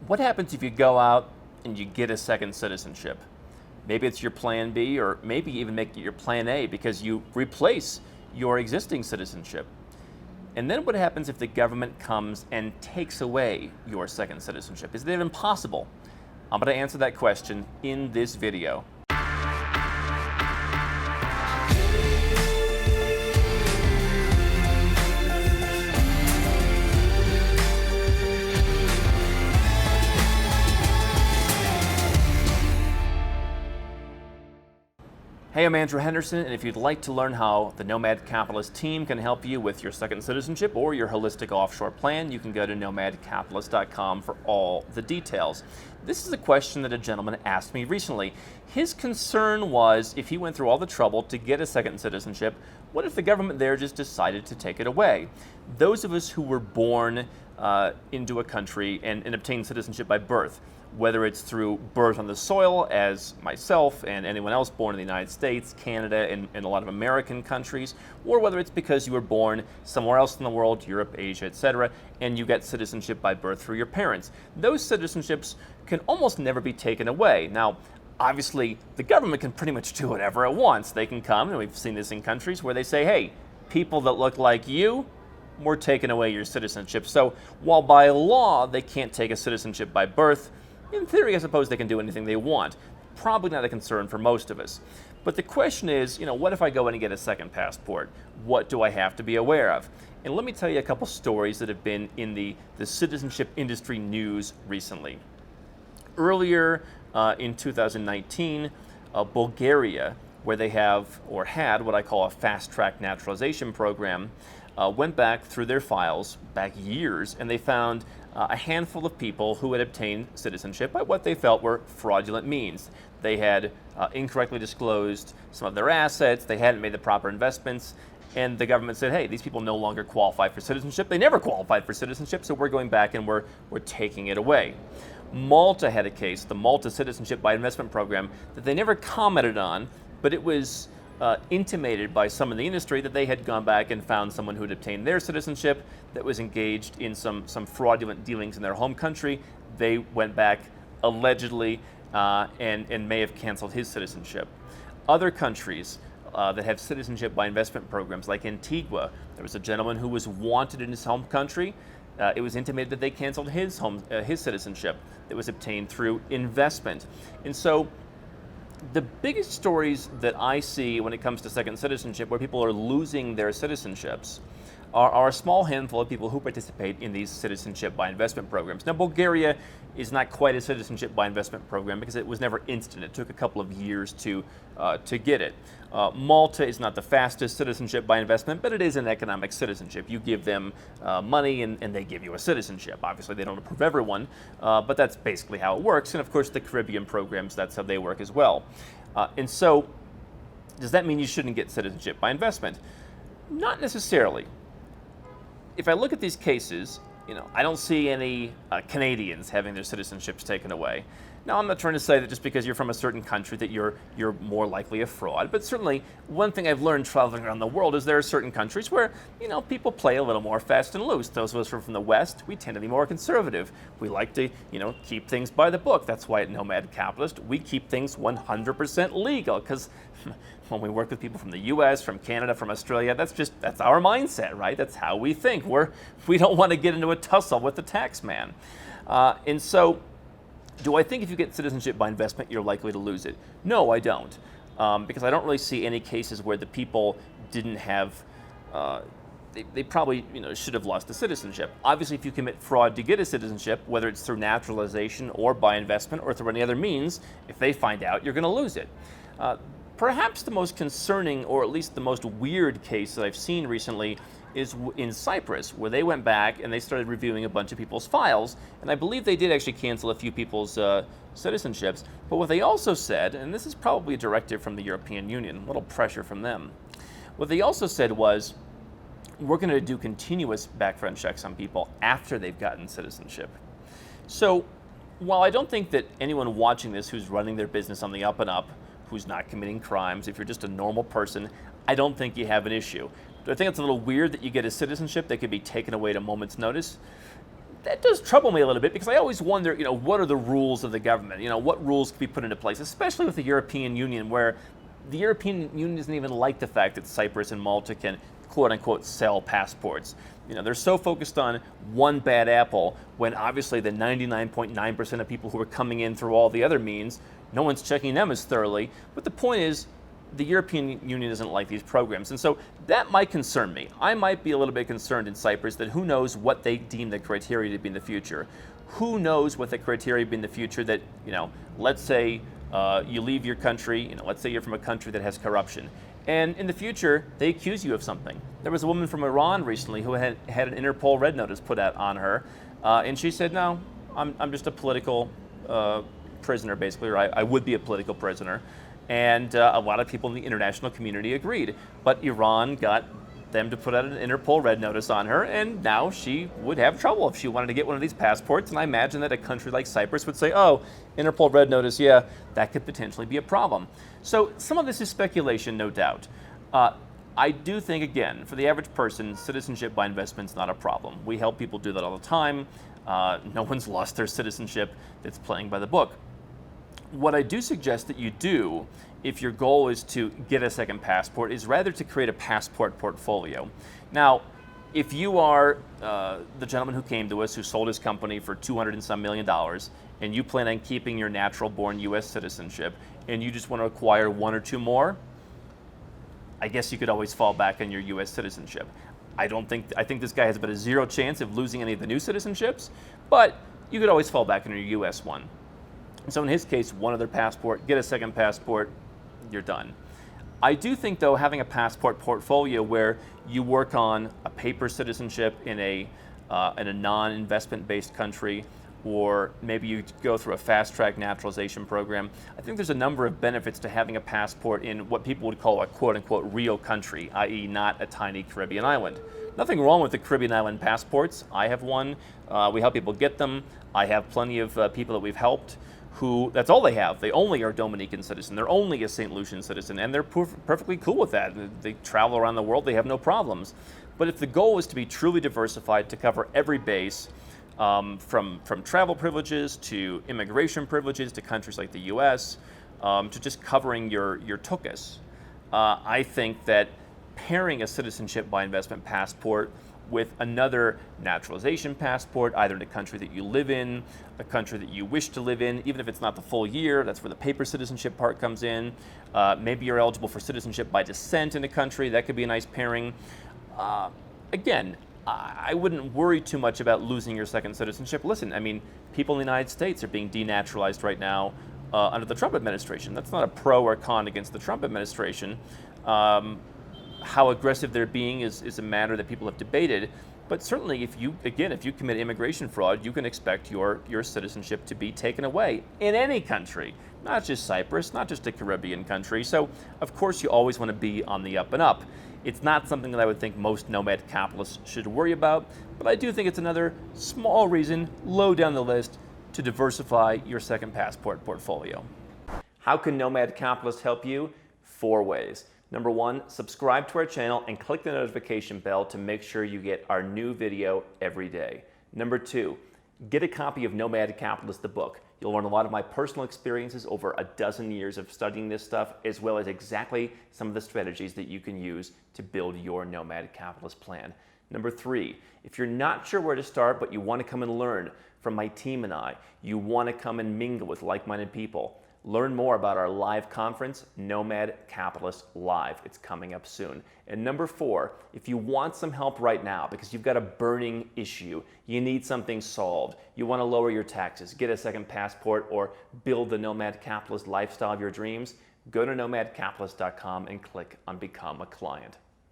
What happens if you go out and you get a second citizenship? Maybe it's your plan B, or maybe even make it your plan A because you replace your existing citizenship. And then what happens if the government comes and takes away your second citizenship? Is it even possible? I'm going to answer that question in this video. Hey, I'm Andrew Henderson, and if you'd like to learn how the Nomad Capitalist team can help you with your second citizenship or your holistic offshore plan, you can go to nomadcapitalist.com for all the details. This is a question that a gentleman asked me recently. His concern was if he went through all the trouble to get a second citizenship, what if the government there just decided to take it away? Those of us who were born into a country and obtained citizenship by birth, whether it's through birth on the soil, as myself and anyone else born in the United States, Canada, and a lot of American countries, or whether it's because you were born somewhere else in the world, Europe, Asia, etc., and you get citizenship by birth through your parents. Those citizenships can almost never be taken away. Now, obviously, the government can pretty much do whatever it wants. They can come, and we've seen this in countries where they say, hey, people that look like you, we're taking away your citizenship. So while by law they can't take a citizenship by birth, in theory, I suppose they can do anything they want. Probably not a concern for most of us. But the question is, what if I go in and get a second passport? What do I have to be aware of? And let me tell you a couple stories that have been in the citizenship industry news recently. Earlier in 2019, Bulgaria, where they have or had what I call a fast-track naturalization program, went back through their files back years, and they found a handful of people who had obtained citizenship by what they felt were fraudulent means. They had incorrectly disclosed some of their assets, they hadn't made the proper investments, and the government said, hey, these people no longer qualify for citizenship. They never qualified for citizenship, so we're going back and we're taking it away. Malta had a case, the Malta Citizenship by Investment Program, that they never commented on, but it was intimated by some in the industry that they had gone back and found someone who had obtained their citizenship that was engaged in some fraudulent dealings in their home country. They went back allegedly and may have canceled his citizenship. Other countries that have citizenship by investment programs, like Antigua, there was a gentleman who was wanted in his home country. It was intimated that they canceled his citizenship that was obtained through investment. And so the biggest stories that I see when it comes to second citizenship, where people are losing their citizenships, are a small handful of people who participate in these citizenship by investment programs. Now, Bulgaria is not quite a citizenship by investment program because it was never instant. It took a couple of years to get it. Malta is not the fastest citizenship by investment, but it is an economic citizenship. You give them money and they give you a citizenship. Obviously, they don't approve everyone, but that's basically how it works. And of course, the Caribbean programs, that's how they work as well. And so, does that mean you shouldn't get citizenship by investment? Not necessarily. If I look at these cases, I don't see any Canadians having their citizenships taken away. Now, I'm not trying to say that just because you're from a certain country that you're more likely a fraud, but certainly one thing I've learned traveling around the world is there are certain countries where, people play a little more fast and loose. Those of us who are from the West, we tend to be more conservative. We like to, keep things by the book. That's why at Nomad Capitalist, we keep things 100% legal, because when we work with people from the US, from Canada, from Australia, that's our mindset, right? That's how we think. We don't want to get into a tussle with the tax man. And so, do I think if you get citizenship by investment, you're likely to lose it? No, I don't. Because I don't really see any cases where the people didn't have, they probably should have lost the citizenship. Obviously, if you commit fraud to get a citizenship, whether it's through naturalization or by investment or through any other means, if they find out, you're going to lose it. Perhaps the most concerning, or at least the most weird case that I've seen recently is in Cyprus, where they went back and they started reviewing a bunch of people's files, and I believe they did actually cancel a few people's citizenships. But what they also said, and this is probably a directive from the European Union, a little pressure from them, what they also said was, we're going to do continuous background checks on people after they've gotten citizenship. So while I don't think that anyone watching this who's running their business on the up and up, who's not committing crimes, if you're just a normal person, I don't think you have an issue. Do I think it's a little weird that you get a citizenship that could be taken away at a moment's notice? that does trouble me a little bit because I always wonder, what are the rules of the government? What rules can be put into place, especially with the European Union, where the European Union doesn't even like the fact that Cyprus and Malta can, quote unquote, sell passports. They're so focused on one bad apple when obviously the 99.9% of people who are coming in through all the other means, no one's checking them as thoroughly. But the point is, the European Union doesn't like these programs. And so that might concern me. I might be a little bit concerned in Cyprus that who knows what they deem the criteria to be in the future. Who knows what the criteria be in the future that, let's say you leave your country, let's say you're from a country that has corruption. And in the future, they accuse you of something. There was a woman from Iran recently who had an Interpol red notice put out on her. And she said, no, I'm just a political prisoner, basically, or I would be a political prisoner. And a lot of people in the international community agreed. But Iran got them to put out an Interpol red notice on her, and now she would have trouble if she wanted to get one of these passports. And I imagine that a country like Cyprus would say, oh, Interpol red notice, yeah, that could potentially be a problem. So some of this is speculation, no doubt. I do think, again, for the average person, citizenship by investment is not a problem. We help people do that all the time. No one's lost their citizenship that's playing by the book. What I do suggest that you do, if your goal is to get a second passport, is rather to create a passport portfolio. Now, if you are the gentleman who came to us, who sold his company for $200 and some million, and you plan on keeping your natural-born U.S. citizenship, and you just want to acquire one or two more, I guess you could always fall back on your U.S. citizenship. I think this guy has about a zero chance of losing any of the new citizenships, but you could always fall back on your U.S. one. So in his case, one other passport, get a second passport, you're done. I do think, though, having a passport portfolio where you work on a paper citizenship in a non-investment based country, or maybe you go through a fast-track naturalization program, I think there's a number of benefits to having a passport in what people would call a quote-unquote real country, i.e. not a tiny Caribbean island. Nothing wrong with the Caribbean island passports. I have one. We help people get them. I have plenty of people that we've helped who, that's all they have. They only are Dominican citizen. They're only a St. Lucian citizen, and they're perfectly cool with that. They travel around the world. They have no problems. But if the goal is to be truly diversified, to cover every base, from travel privileges to immigration privileges to countries like the U.S., to just covering your tuchus, I think that pairing a citizenship by investment passport with another naturalization passport, either in a country that you live in, a country that you wish to live in, even if it's not the full year, that's where the paper citizenship part comes in. Maybe you're eligible for citizenship by descent in a country, that could be a nice pairing. Again, I wouldn't worry too much about losing your second citizenship. Listen, I mean, people in the United States are being denaturalized right now under the Trump administration. That's not a pro or con against the Trump administration. How aggressive they're being is a matter that people have debated. But certainly, if you commit immigration fraud, you can expect your citizenship to be taken away in any country, not just Cyprus, not just a Caribbean country. So, of course, you always want to be on the up and up. It's not something that I would think most nomad capitalists should worry about, but I do think it's another small reason, low down the list, to diversify your second passport portfolio. How can Nomad Capitalist help you? 4 ways. Number 1, subscribe to our channel and click the notification bell to make sure you get our new video every day. Number 2, get a copy of Nomad Capitalist, the book. You'll learn a lot of my personal experiences over a dozen years of studying this stuff, as well as exactly some of the strategies that you can use to build your Nomad Capitalist plan. Number 3, if you're not sure where to start, but you want to come and learn from my team and I, you want to come and mingle with like-minded people, learn more about our live conference, Nomad Capitalist Live. It's coming up soon. And number 4, if you want some help right now because you've got a burning issue, you need something solved, you want to lower your taxes, get a second passport, or build the Nomad Capitalist lifestyle of your dreams, go to nomadcapitalist.com and click on Become a Client.